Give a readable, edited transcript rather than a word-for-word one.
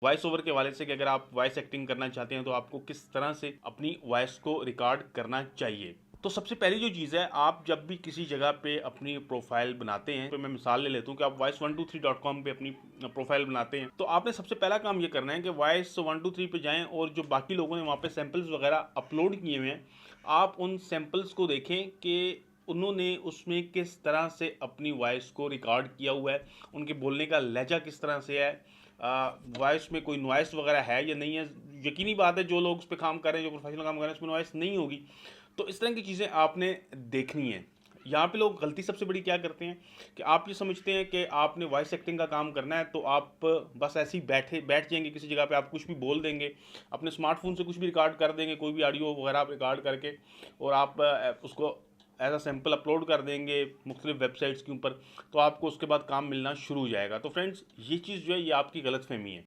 Voice over के हवाले से कि अगर आप वॉइस एक्टिंग करना चाहते हैं तो आपको किस तरह से अपनी वॉइस को रिकॉर्ड करना चाहिए। तो सबसे पहली जो चीज़ है, आप जब भी किसी जगह पे अपनी प्रोफाइल बनाते हैं, तो मैं मिसाल ले लेता हूँ कि आप voice123.com पे अपनी प्रोफाइल बनाते हैं, तो आपने सबसे पहला काम ये करना है कि voice123 पे जाएं और जो बाकी लोगों ने वहाँ पे सैंपल्स वगैरह अपलोड किए हुए हैं, आप उन सैंपल्स को देखें कि उन्होंने उसमें किस तरह से अपनी वॉइस को रिकॉर्ड किया हुआ है, उनके बोलने का लहजा किस तरह से है, वॉइस में कोई नॉइस वगैरह है या नहीं है। यकीनी बात है जो लोग उस पर काम कर रहे हैं, जो प्रोफेशनल काम कर रहे हैं, उसमें नॉइस नहीं होगी। तो इस तरह की चीज़ें आपने देखनी है। यहाँ पे लोग गलती सबसे बड़ी क्या करते हैं कि आप ये समझते हैं कि आपने वॉइस एक्टिंग का काम करना है तो आप बस ऐसे ही बैठ जाएंगे किसी जगह पे, आप कुछ भी बोल देंगे, अपने स्मार्टफोन से कुछ भी रिकॉर्ड कर देंगे, कोई भी ऑडियो वगैरह आप रिकॉर्ड करके, और आप उसको एज अ सैम्पल अपलोड कर देंगे मुख्तलिफ वेबसाइट्स के ऊपर, तो आपको उसके बाद काम मिलना शुरू हो जाएगा। तो फ्रेंड्स, ये चीज़ जो है ये आपकी गलत फहमी है।